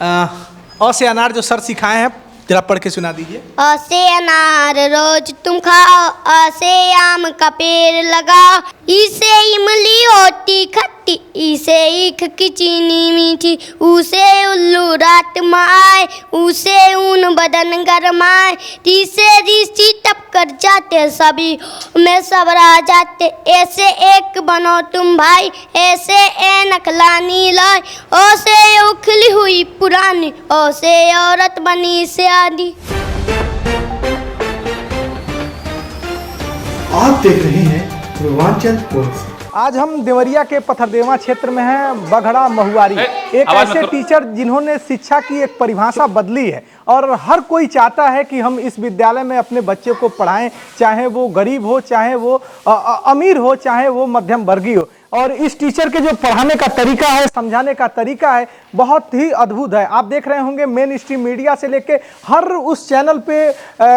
अ से अनार जो सर सिखाए हैं जरा पढ़ के सुना दीजिए। अ से अनार रोज तुम खाओ, अ से आम का पेड़ लगाओ, ई से इमली होती खट्टी, ई से ईख की चीनी मीठी, ऊ से उल्लू रात में आए, ऊ से ऊन बदन गरमाए, टी से ऋषि टप कर जाते सभी में सब रह जाते, ऐसे एक बनो तुम भाई, ऐसे ऐनक लानी लाई, ओ से उखली हुई पुरानी, ओ से औरत बनी से आदि। आप देख रहे हैं रोमांचन पोस्ट। आज हम देवरिया के पथरदेवा क्षेत्र में हैं, बघड़ा महुआरी, एक ऐसे टीचर जिन्होंने शिक्षा की एक परिभाषा बदली है और हर कोई चाहता है कि हम इस विद्यालय में अपने बच्चे को पढ़ाएं, चाहे वो गरीब हो, चाहे वो अमीर हो, चाहे वो मध्यम वर्गीय हो। और इस टीचर के जो पढ़ाने का तरीका है, समझाने का तरीका है, बहुत ही अद्भुत है। आप देख रहे होंगे मेन स्ट्रीम मीडिया से लेके हर उस चैनल पे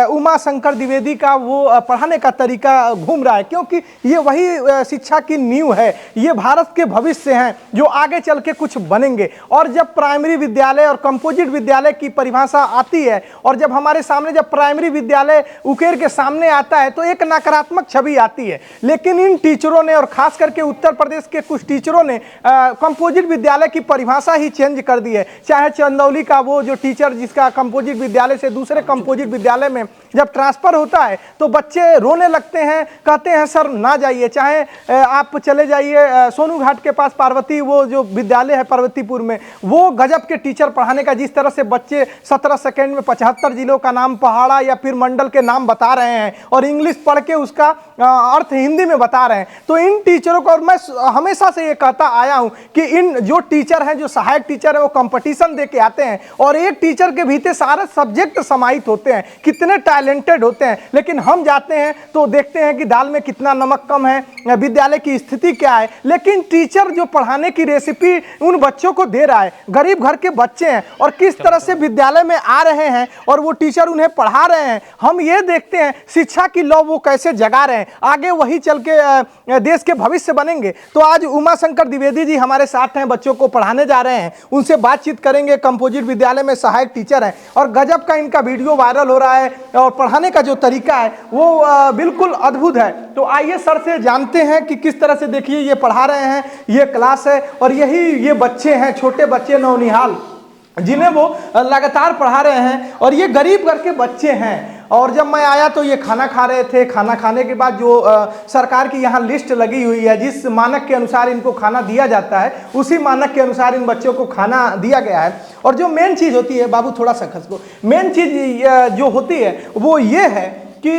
उमा शंकर द्विवेदी का वो पढ़ाने का तरीका घूम रहा है, क्योंकि ये वही शिक्षा की नींव है, ये भारत के भविष्य हैं जो आगे चल के कुछ बनेंगे। और जब प्राइमरी विद्यालय और कंपोजिट विद्यालय की परिभाषा आती है और जब हमारे सामने जब प्राइमरी विद्यालय उकेर के सामने आता है तो एक नकारात्मक छवि आती है। लेकिन इन टीचरों ने और खास करके उत्तर प्रदेश के कुछ टीचरों ने कंपोजिट विद्यालय की परिभाषा ही चेंज कर दी है। चाहे चंदौली का वो जो टीचर जिसका कंपोजिट विद्यालय से दूसरे कंपोजिट विद्यालय में जब ट्रांसफर होता है तो बच्चे रोने लगते हैं, कहते हैं सर ना जाइए। चाहे आप चले जाइए सोनू घाट के पास पार्वती वो जो विद्यालय है पार्वतीपुर में, वो गजब के टीचर पढ़ाने का, जिस तरह से बच्चे 17 सेकंड में 75 जिलों का नाम, पहाड़ा या फिर मंडल के नाम बता रहे हैं और इंग्लिश पढ़ के उसका अर्थ हिंदी में बता रहे हैं। तो इन टीचरों को, और मैं हमेशा से ये कहता आया हूं कि इन जो टीचर हैं, जो सहायक टीचर है, वो कंपटीशन दे के आते हैं और एक टीचर के भीतर सारे सब्जेक्ट समाहित होते हैं, कितने टैलेंटेड होते हैं। लेकिन हम जाते हैं तो देखते हैं कि दाल में कितना नमक कम है, विद्यालय की स्थिति क्या है। लेकिन टीचर जो पढ़ाने की रेसिपी उन बच्चों को दे रहा है, गरीब घर के बच्चे हैं और किस तरह से विद्यालय में आ रहे हैं और वो टीचर उन्हें पढ़ा रहे हैं, हम ये देखते हैं शिक्षा की लौ वो कैसे जगा रहे हैं, आगे वही चल के देश के भविष्य बनेंगे। तो आज उमा शंकर द्विवेदी जी हमारे साथ हैं, बच्चों को पढ़ाने जा रहे हैं, उनसे बातचीत करेंगे। कंपोजिट विद्यालय में सहायक टीचर हैं और गजब का इनका वीडियो वायरल हो रहा है और पढ़ाने का जो तरीका है वो बिल्कुल अद्भुत है। तो आइए सर से जानते हैं कि किस तरह से, देखिए ये पढ़ा रहे हैं, ये क्लास है और यही ये बच्चे हैं, छोटे बच्चे नौनिहाल, जिन्हें वो लगातार पढ़ा रहे हैं और ये गरीब घर के बच्चे हैं। और जब मैं आया तो ये खाना खा रहे थे, खाना खाने के बाद जो सरकार की यहाँ लिस्ट लगी हुई है, जिस मानक के अनुसार इनको खाना दिया जाता है, उसी मानक के अनुसार इन बच्चों को खाना दिया गया है। और जो मेन चीज़ होती है, बाबू थोड़ा सा खसको, मेन चीज़ जो होती है वो ये है कि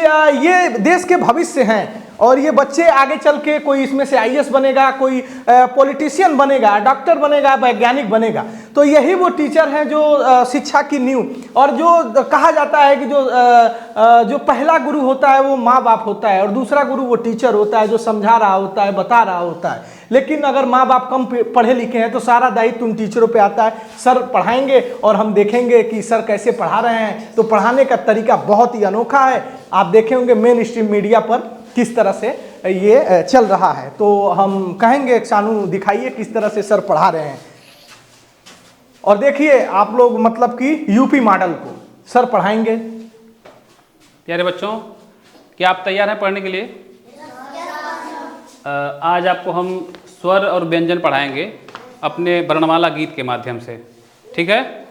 ये देश के भविष्य हैं और ये बच्चे आगे चल के कोई इसमें से आईएएस बनेगा, कोई पॉलिटिशियन बनेगा, डॉक्टर बनेगा, वैज्ञानिक बनेगा। तो यही वो टीचर हैं जो शिक्षा की नींव, और जो कहा जाता है कि जो पहला गुरु होता है वो माँ बाप होता है और दूसरा गुरु वो टीचर होता है जो समझा रहा होता है, बता रहा होता है। लेकिन अगर माँ बाप कम पढ़े लिखे हैं तो सारा दायित्व उन टीचरों पे आता है। सर पढ़ाएंगे और हम देखेंगे कि सर कैसे पढ़ा रहे हैं। तो पढ़ाने का तरीका बहुत ही अनोखा है, आप देखे होंगे मेन स्ट्रीम मीडिया पर किस तरह से ये चल रहा है। तो हम कहेंगे शानू दिखाइए किस तरह से सर पढ़ा रहे हैं। और देखिए आप लोग, मतलब कि यूपी मॉडल को सर पढ़ाएंगे। प्यारे बच्चों, क्या आप तैयार हैं पढ़ने के लिए? आज आपको हम स्वर और व्यंजन पढ़ाएंगे अपने वर्णमाला गीत के माध्यम से, ठीक है?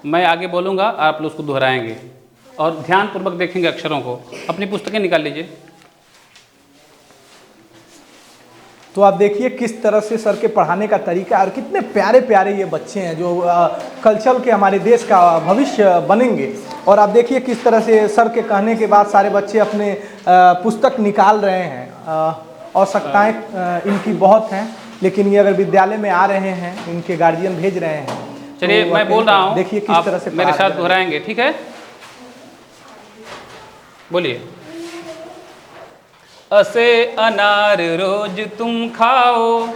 मैं आगे बोलूँगा, आप लोग उसको दोहराएंगे और ध्यानपूर्वक देखेंगे अक्षरों को। अपनी पुस्तकें निकाल लीजिए। तो आप देखिए किस तरह से सर के पढ़ाने का तरीका है और कितने प्यारे प्यारे ये बच्चे हैं जो कल चल के हमारे देश का भविष्य बनेंगे। और आप देखिए किस तरह से सर के कहने के बाद सारे बच्चे अपने पुस्तक निकाल रहे हैं। आवश्यकताएं इनकी बहुत हैं, लेकिन ये अगर विद्यालय में आ रहे हैं, इनके गार्जियन भेज रहे हैं। चलिए तो मैं बोल रहा हूँ, देखिए किस तरह से मेरे साथ दोहराएंगे, ठीक है? बोलिए। असे अनार रोज तुम खाओ,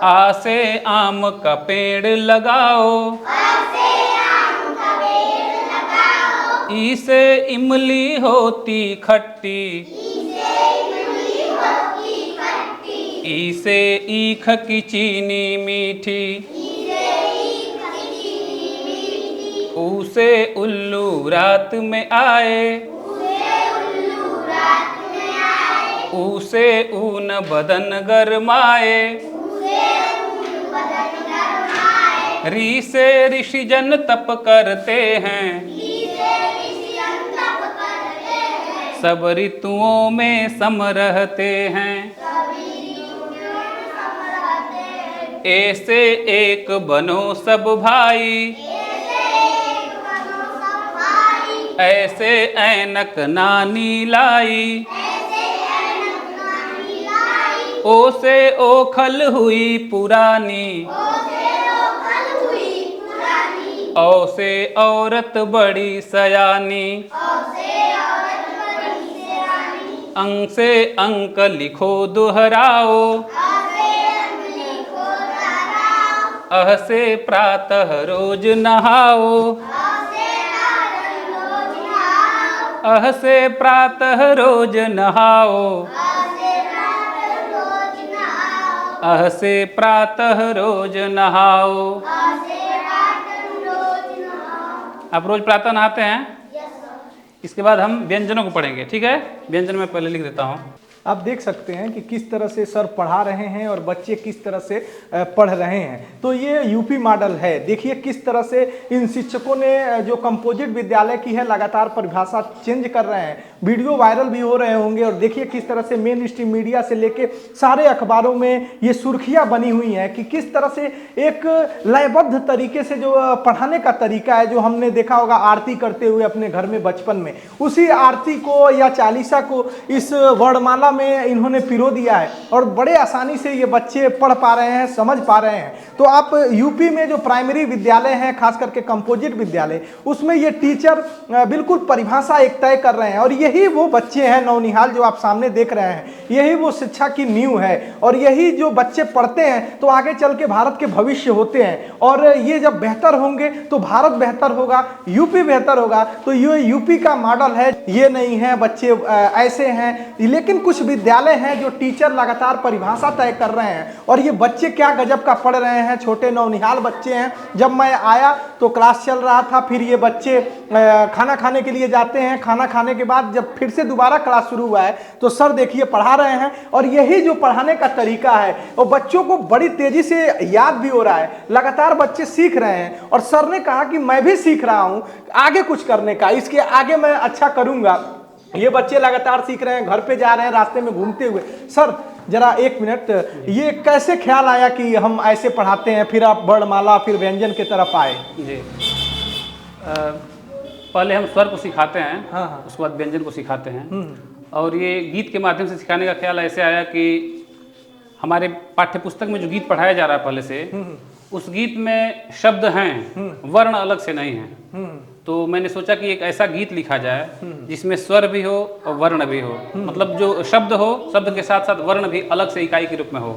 आसे आम का पेड़ लगाओ, ई से इमली होती खट्टी, ई से ईख की चीनी मीठी, ऊ से उल्लू रात में आए, ऊ से ऊन बदन गरमाए, री से ऋषि जन तप करते हैं, सब ऋतुओं में सम रहते हैं। ए से एक बनो सब भाई, ऐसे ऐनक नानी लाई, ओ से ओखल हुई पुरानी, औ से औरत बड़ी सयानी, अंग से अंक लिखो दोहराओ, अह से प्रातः रोज नहाओ, अह से प्रातः रोज नहाओ, अह से प्रातः रोज नहाओ। आप रोज प्रातः नहाते हैं? इसके बाद हम व्यंजनों को पढ़ेंगे, ठीक है? व्यंजन मैं पहले लिख देता हूँ। आप देख सकते हैं कि किस तरह से सर पढ़ा रहे हैं और बच्चे किस तरह से पढ़ रहे हैं। तो ये यूपी मॉडल है। देखिए किस तरह से इन शिक्षकों ने जो कंपोजिट विद्यालय की है लगातार परिभाषा चेंज कर रहे हैं। वीडियो वायरल भी हो रहे होंगे और देखिए किस तरह से मेन स्ट्रीम मीडिया से लेके सारे अखबारों में ये सुर्खियां बनी हुई हैं कि किस तरह से एक लयबद्ध तरीके से जो पढ़ाने का तरीका है, जो हमने देखा होगा आरती करते हुए अपने घर में बचपन में, उसी आरती को या चालीसा को इस वर्णमाला में इन्होंने पिरो दिया है और बड़े आसानी से ये बच्चे पढ़ पा रहे हैं, समझ पा रहे हैं। तो आप यूपी में जो प्राइमरी विद्यालय हैं, खास करके कंपोजिट विद्यालय, उसमें ये टीचर बिल्कुल परिभाषा एक तय कर रहे हैं और यही वो बच्चे हैं नौनिहाल जो आप सामने देख रहे हैं, यही वो शिक्षा की नींव है और यही जो बच्चे पढ़ते हैं तो आगे चल के भारत के भविष्य होते हैं और ये जब बेहतर होंगे तो भारत बेहतर होगा, यूपी बेहतर होगा। तो ये यूपी का मॉडल है, ये नहीं है बच्चे ऐसे हैं। लेकिन कुछ विद्यालय हैं जो टीचर लगातार परिभाषा तय कर रहे हैं और ये बच्चे क्या गजब का पढ़ रहे हैं, छोटे नौनिहाल बच्चे हैं। जब मैं आया तो क्लास चल रहा था, फिर ये बच्चे खाना खाने के लिए जाते हैं, खाना खाने के बाद जब फिर से दोबारा क्लास शुरू हुआ है तो सर देखिए पढ़ा रहे हैं और यही जो पढ़ाने का तरीका है और बच्चों को बड़ी तेजी से याद भी हो रहा है, लगातार बच्चे सीख रहे हैं और सर ने कहा कि मैं भी सीख रहा हूं आगे कुछ करने का, इसके आगे मैं अच्छा करूंगा। ये बच्चे लगातार सीख रहे हैं, घर पे जा रहे हैं रास्ते में घूमते हुए। सर जरा एक मिनट, ये कैसे ख्याल आया कि हम ऐसे पढ़ाते हैं, फिर आप वर्णमाला फिर व्यंजन की तरफ आए? जी, पहले हम स्वर को सिखाते हैं, हाँ। उसके बाद व्यंजन को सिखाते हैं और ये गीत के माध्यम से सिखाने का ख्याल ऐसे आया कि हमारे पाठ्य पुस्तक में जो गीत पढ़ाया जा रहा है पहले से, उस गीत में शब्द हैं, वर्ण अलग से नहीं हैं। तो मैंने सोचा कि एक ऐसा गीत लिखा जाए जिसमें स्वर भी हो और वर्ण भी हो, मतलब जो शब्द हो, शब्द के साथ साथ वर्ण भी अलग से इकाई के रूप में हो।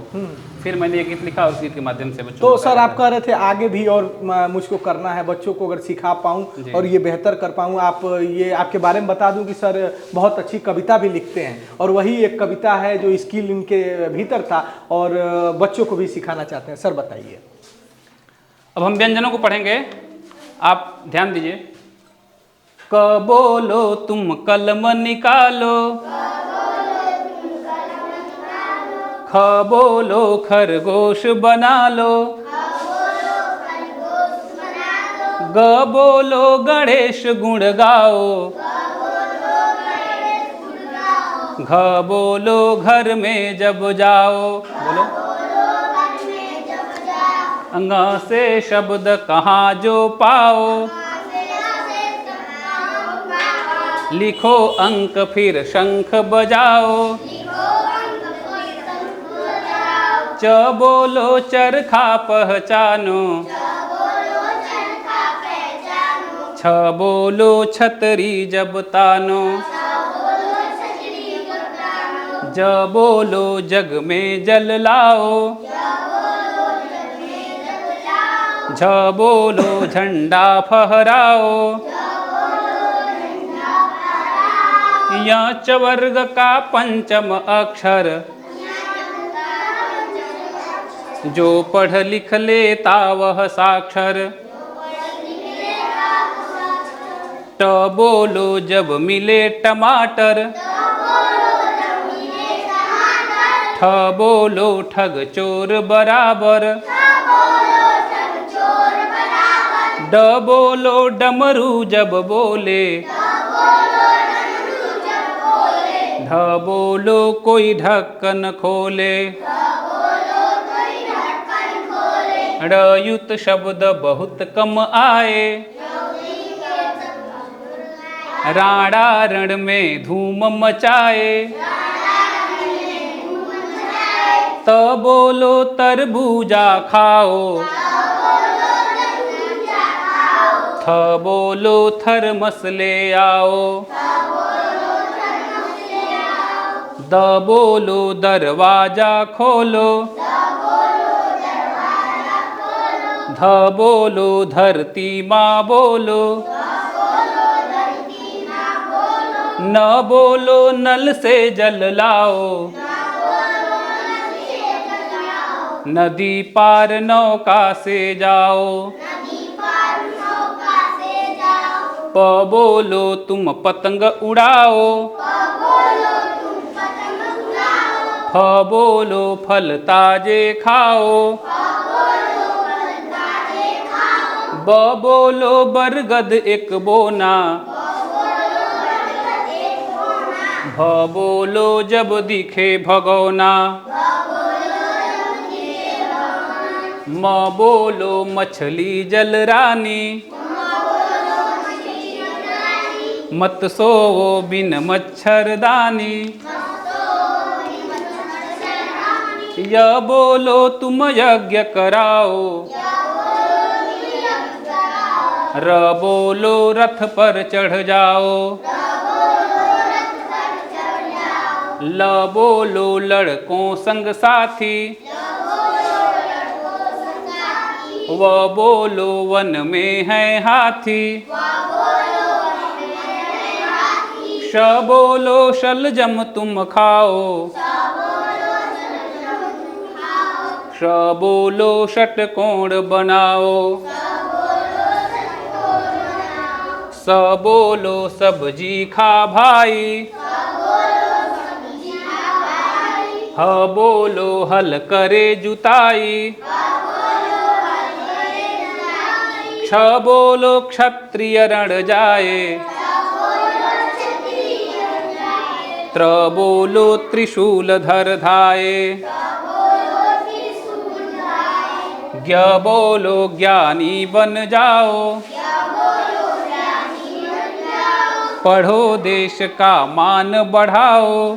फिर मैंने ये गीत लिखा और उस गीत के माध्यम से बच्चों तो सर आप कह रहे थे आगे भी और मुझको करना है, बच्चों को अगर सिखा पाऊँ और ये बेहतर कर पाऊँ। आप ये आपके बारे में बता दूं कि सर बहुत अच्छी कविता भी लिखते हैं और वही एक कविता है जो स्किल इनके भीतर था और बच्चों को भी सिखाना चाहते हैं। सर बताइए। अब हम व्यंजनों को पढ़ेंगे, आप ध्यान दीजिए। क बोलो तुम कलम निकालो, ख बोलो खरगोश बना लो, ग बोलो गणेश गुण गाओ, घ बोलो घर में जब जाओ। बोलो। अंग से शब्द कहाँ जो पाओ, लिखो अंक फिर शंख बजाओ, च बोलो चरखा पहचानो, छ बोलो छतरी जब तानो, ज बोलो जग में जल लाओ, झ बोलो झंडा फहराओ, या च वर्ग का पंचम अक्षर, जो पढ़ लिख लेता वह साक्षर। ट बोलो जब मिले टमाटर। ठ बोलो ठग चोर बराबर। ड बोलो डमरू जब बोले। ढ बोलो कोई ढक्कन खोले। ड़ युत शब्द बहुत कम आए। राणा रण में धूम मचाए। त बोलो तरबूजा खाओ। थ बोलो थर्मस ले आओ। द बोलो दरवाजा खोलो। ध बोलो धरती माँ बोलो। न बोलो नल से जल लाओ। नदी पार नौका से जाओ। प बोलो तुम पतंग उड़ाओ। फ बोलो फल ताजे खाओ। ब बोलो बरगद एक बोना। भ बोलो जब दिखे भगोना। म बोलो मछली जल रानी। मत सोओ बिन मच्छरदानी। य बोलो तुम यज्ञ कराओ। र बोलो रथ पर चढ़ जाओ। ल बोलो लड़कों संग साथी। व बोलो वन में है हाथी। श बोलो शलजम तुम खाओ। श बोलो षटकोण बनाओ। स बोलो सब्जी खा भाई। ह बोलो हल करे जुताई। क्ष बोलो क्षत्रिय रण जाए। त्र बोलो त्रिशूल धर धाये। ज्ञ बोलो ज्ञानी बन जाओ। पढ़ो देश का मान बढ़ाओ।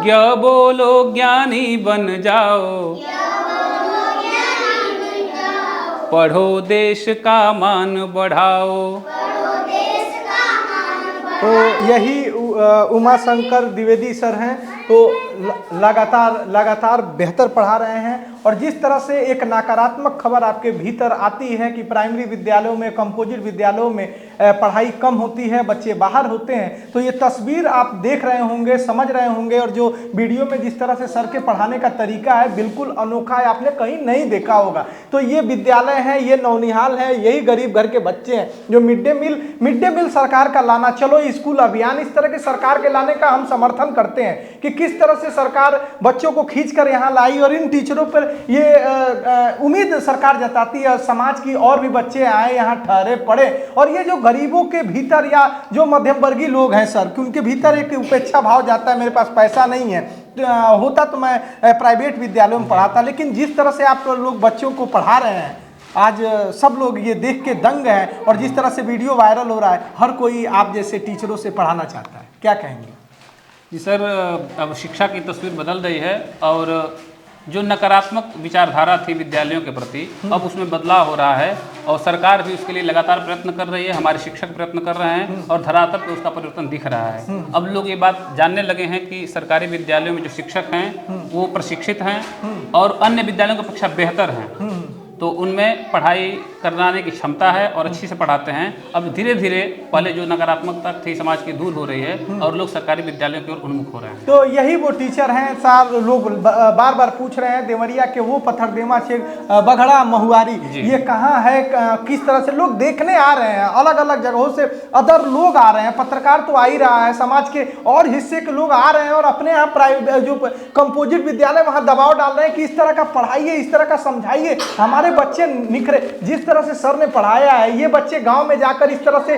ज्ञ बोलो ज्ञानी बन जाओ। पढ़ो देश का मान बढ़ाओ। तो यही उमा शंकर द्विवेदी सर हैं, तो लगातार बेहतर पढ़ा रहे हैं। और जिस तरह से एक नकारात्मक खबर आपके भीतर आती है कि प्राइमरी विद्यालयों में, कंपोजिट विद्यालयों में पढ़ाई कम होती है, बच्चे बाहर होते हैं, तो ये तस्वीर आप देख रहे होंगे, समझ रहे होंगे। और जो वीडियो में जिस तरह से सर के पढ़ाने का तरीका है बिल्कुल अनोखा है, आपने कहीं नहीं देखा होगा। तो ये विद्यालय है, ये नौनिहाल है, यही गरीब घर के बच्चे हैं जो मिड डे मील सरकार का लाना, चलो स्कूल अभियान, इस तरह के सरकार के लाने का हम समर्थन करते हैं कि किस तरह से सरकार बच्चों को खींच कर यहाँ लाई। और इन टीचरों पर ये उम्मीद सरकार जताती है समाज की और भी बच्चे आए यहाँ ठहरे पड़े। और ये जो गरीबों के भीतर या जो मध्यम वर्गीय लोग हैं सर, कि उनके भीतर एक उपेक्षा भाव जाता है, मेरे पास पैसा नहीं है, होता तो मैं प्राइवेट विद्यालयों में पढ़ाता। लेकिन जिस तरह से आप लोग बच्चों को पढ़ा रहे हैं, आज सब लोग ये देख के दंग हैं। और जिस तरह से वीडियो वायरल हो रहा है, हर कोई आप जैसे टीचरों से पढ़ाना चाहता है, क्या कहेंगे? जी सर, अब शिक्षा की तस्वीर बदल रही है और जो नकारात्मक विचारधारा थी विद्यालयों के प्रति, अब उसमें बदलाव हो रहा है और सरकार भी उसके लिए लगातार प्रयत्न कर रही है, हमारे शिक्षक प्रयत्न कर रहे हैं और धरातल पर उसका परिवर्तन दिख रहा है। अब लोग ये बात जानने लगे हैं कि सरकारी विद्यालयों में जो शिक्षक हैं वो प्रशिक्षित हैं और अन्य विद्यालयों की अपेक्षा बेहतर हैं, तो उनमें पढ़ाई कराने की क्षमता है और अच्छी से पढ़ाते हैं। अब धीरे धीरे पहले जो नकारात्मकता थी समाज की दूर हो रही है और लोग सरकारी विद्यालयों की ओर उन्मुख हो रहे हैं। तो यही वो टीचर हैं सर, लोग बार बार पूछ रहे हैं देवरिया के वो पथरदेवा क्षेत्र बघड़ा महुआरी ये कहाँ है, किस तरह से लोग देखने आ रहे हैं, अलग अलग जगहों से अदर लोग आ रहे हैं, पत्रकार तो आ ही रहा है, समाज के और हिस्से के लोग आ रहे हैं और अपने यहाँ प्राइवेट जो कंपोजिट विद्यालय वहाँ दबाव डाल रहे हैं कि इस तरह का पढ़ाइए, इस तरह का समझाइए, हमारे बच्चे निखरे। जिस तरह से सर ने पढ़ाया है, ये बच्चे गांव में जाकर इस तरह से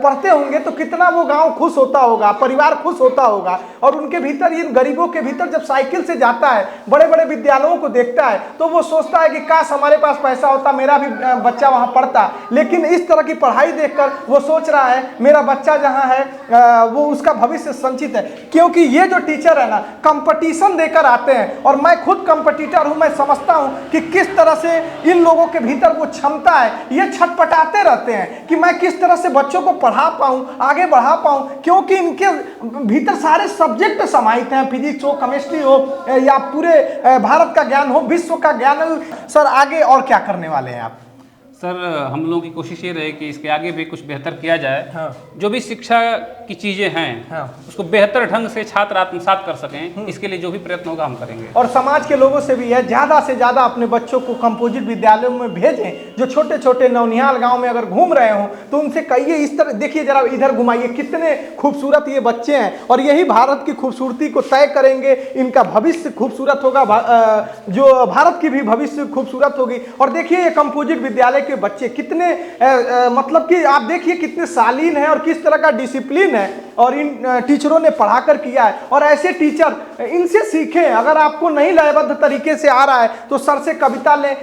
पढ़ते होंगे तो कितना वो गांव खुश होता होगा, परिवार खुश होता होगा। और उनके भीतर, इन गरीबों के भीतर जब साइकिल से जाता है, बड़े बड़े विद्यालयों को देखता है तो वो सोचता है कि काश हमारे पास पैसा होता, मेरा भी बच्चा वहां पढ़ता। लेकिन इस तरह की पढ़ाई देखकर वो सोच रहा है मेरा बच्चा जहां है वो उसका भविष्य संचित है। क्योंकि ये जो टीचर है ना, कंपटीशन देकर आते हैं और मैं खुद कंपटीटर हूं, मैं समझता हूं कि किस तरह से इन लोगों के भीतर वो क्षमता है, ये छटपटाते रहते हैं कि मैं किस तरह से बच्चों को पढ़ा पाऊं, आगे बढ़ा पाऊं, क्योंकि इनके भीतर सारे सब्जेक्ट समाहित हैं, फिजिक्स हो, केमिस्ट्री हो या पूरे भारत का ज्ञान हो, विश्व का ज्ञान हो। सर आगे और क्या करने वाले हैं आप? सर हम लोगों की कोशिश ये रहे कि इसके आगे भी कुछ बेहतर किया जाए। हाँ। जो भी शिक्षा की चीज़ें हैं हाँ। उसको बेहतर ढंग से छात्र आत्मसात कर सकें, इसके लिए जो भी प्रयत्न होगा हम करेंगे। और समाज के लोगों से भी है ज़्यादा से ज़्यादा अपने बच्चों को कंपोजिट विद्यालयों में भेजें। जो छोटे छोटे नौनिहाल गांव में अगर घूम रहे हो तो उनसे कहिए इस तरह, देखिए जरा इधर घुमाइए, कितने खूबसूरत ये बच्चे हैं और यही भारत की खूबसूरती को तय करेंगे। इनका भविष्य खूबसूरत होगा, जो भारत की भी भविष्य खूबसूरत होगी। और देखिए ये कंपोजिट विद्यालय के बच्चे कितने मतलब कि आप देखिए कितने शालीन हैं और किस तरह का डिसिप्लिन है और इन टीचरों ने पढ़ाकर किया है। और ऐसे टीचर इनसे सीखें। अगर आपको नहीं लयबद्ध तरीके से आ रहा है तो सर से कविता लें,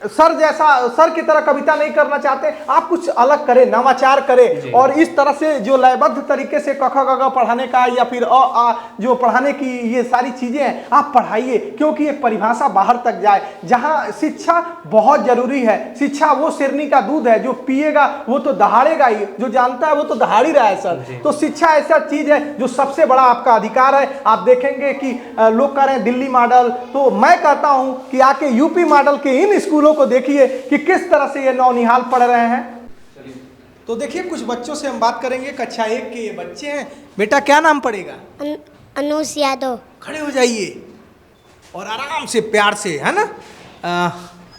सर जैसा, सर की तरह कविता नहीं करना चाहते आप, कुछ अलग करें, नवाचार करें और इस तरह से जो लयबद्ध तरीके से क ख ग घ पढ़ाने का या फिर अ आ जो पढ़ाने की ये सारी चीजें हैं आप पढ़ाइए, क्योंकि एक परिभाषा बाहर तक जाए। जहां शिक्षा बहुत जरूरी है, शिक्षा वो शेरनी का दूध है, जो पिएगा वो तो दहाड़ेगा ही, जो जानता है वो तो दहाड़ ही रहा है सर। तो शिक्षा ऐसा चीज है जो सबसे बड़ा आपका अधिकार है। आप देखेंगे कि लोग कह रहे हैं दिल्ली मॉडल, तो मैं कहता हूं कि आके यूपी मॉडल के इन स्कूलों को देखिए कि किस तरह से ये नौनिहाल पढ़ रहे हैं। तो देखिए कुछ बच्चों से हम बात करेंगे, कक्षा 1 के ये बच्चे हैं। बेटा क्या नाम पड़ेगा? अनुष यादव। खड़े हो जाइए और आराम से प्यार से, है ना,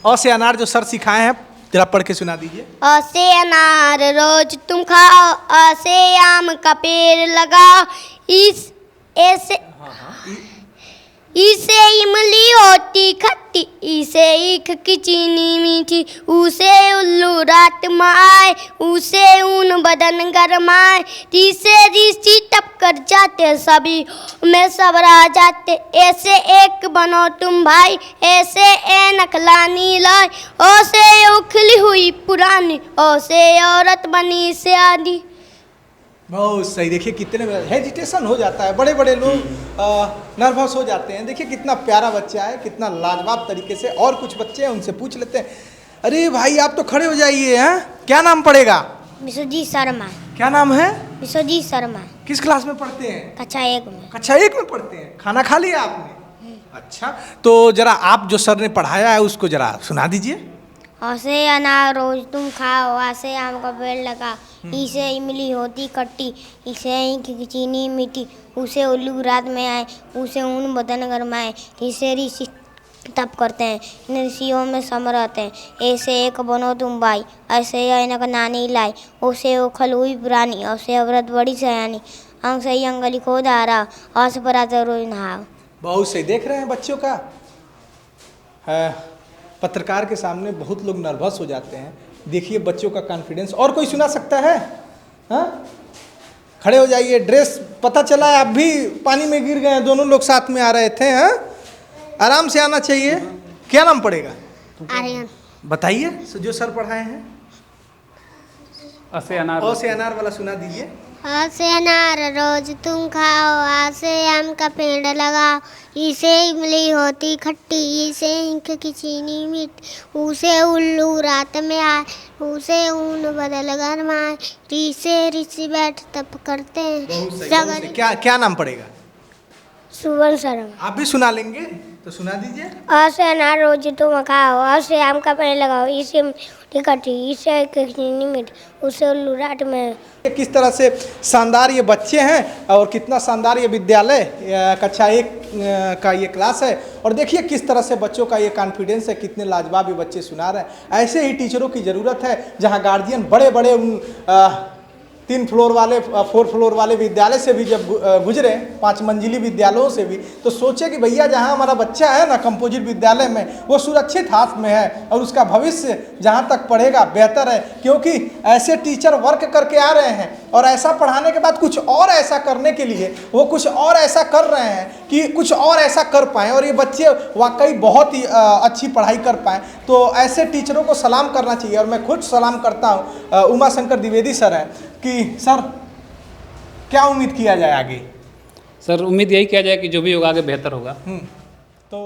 अ से अनार जो सर सिखाए हैं जरा पढ़ के सुना दीजिए। अ से अनार रोज तुम खाओ, अ से आम का पेड़ लगाओ, इसे इमली होती खट्टी, इसे ईख की चीनी मीठी, उसे उल्लू रात में आए, उसे ऊन बदन गरमाए, इसे ऋषि टप कर जाते सभी में सब रह जाते, ऐसे एक बनो तुम भाई, ऐसे ऐनक लानी लाए, ओसे उखली हुई पुरानी, ओसे औरत बनी से आदि। बहुत सही। देखिए कितने हेजिटेशन हो जाता है, बड़े बड़े लोग नर्वस हो जाते हैं। देखिए कितना प्यारा बच्चा है, कितना लाजवाब तरीके से। और कुछ बच्चे हैं उनसे पूछ लेते हैं। अरे भाई आप तो खड़े हो जाइए, हैं क्या नाम पड़ेगा? विश्वजीत शर्मा। क्या नाम है? विश्वजीत शर्मा। किस क्लास में पढ़ते हैं? कक्षा 1 में। कक्षा 1 में पढ़ते हैं। खाना खा लिया आपने? अच्छा, तो जरा आप जो सर ने पढ़ाया है उसको जरा सुना दीजिए। ऐसे अनार रोज तुम खाओ, ऐसे आम का पेड़ लगा, इसे इमली होती खट्टी, इसे ईख की चीनी मीठी, उसे उल्लू रात में आए, उसे ऊन बदन गरमाए, इसे ऋषि तप करते हैं, इन ऋषियों में सम रहते हैं, ऐसे एक बनो तुम भाई, ऐसे ऐनक नानी लाई, उसे उखल हुई पुरानी, ऐसे औरत बड़ी सयानी, अंग से अंगली खो धारा, औस पर रोज नहाओ। बहुत सही। देख रहे हैं बच्चों का, पत्रकार के सामने बहुत लोग नर्वस हो जाते हैं। देखिए बच्चों का कॉन्फिडेंस। और कोई सुना सकता है? हाँ, खड़े हो जाइए। ड्रेस पता चला है आप भी पानी में गिर गए हैं, दोनों लोग साथ में आ रहे थे। हाँ, आराम से आना चाहिए। क्या नाम पड़ेगा? आर्यन। बताइए जो सर पढ़ाए हैं। अ से अनार वाला सुना दीजिए। अ से अनार रोज तुम खाओ, आ से आम का पेड़ लगाओ, इसे इमली होती खट्टी, इसे ईख की चीनी मीठी, उसे उल्लू रात में आए, उसे ऊन बदल गरमाए, इसे ऋषि बैठ तप करते हैं। क्या नाम पड़ेगा? सुवर्ण शर्मा। आप भी सुना लेंगे तो सुना दीजिए। अ से अनार रोज तुम खाओ, अ से आम का पेड़ लगाओ, इसे टिकट इसे एक चीनी मीठी उसे उल्लू राट में। किस तरह से शानदार ये बच्चे हैं और कितना शानदार ये विद्यालय कक्षा 1 का ये क्लास है। और देखिए किस तरह से बच्चों का ये कॉन्फिडेंस है, कितने लाजवाब ये बच्चे सुना रहे हैं। ऐसे ही टीचरों की ज़रूरत है जहां गार्जियन बड़े बड़े 3 फ्लोर वाले 4 फ्लोर वाले विद्यालय से भी जब गुजरे, 5 मंजिली विद्यालयों से भी, तो सोचे कि भैया जहां हमारा बच्चा है ना कंपोजिट विद्यालय में, वो सुरक्षित हाथ में है और उसका भविष्य जहां तक पढ़ेगा बेहतर है। क्योंकि ऐसे टीचर वर्क करके आ रहे हैं और ऐसा पढ़ाने के बाद कुछ और ऐसा करने के लिए वो कुछ और ऐसा कर रहे हैं कि कुछ और ऐसा कर पाएँ और ये बच्चे वाकई बहुत ही अच्छी पढ़ाई कर पाएँ। तो ऐसे टीचरों को सलाम करना चाहिए और मैं खुद सलाम करता हूँ। उमा शंकर द्विवेदी सर हैं कि सर क्या उम्मीद किया जाए आगे? सर उम्मीद यही किया जाए कि जो भी होगा आगे बेहतर होगा। तो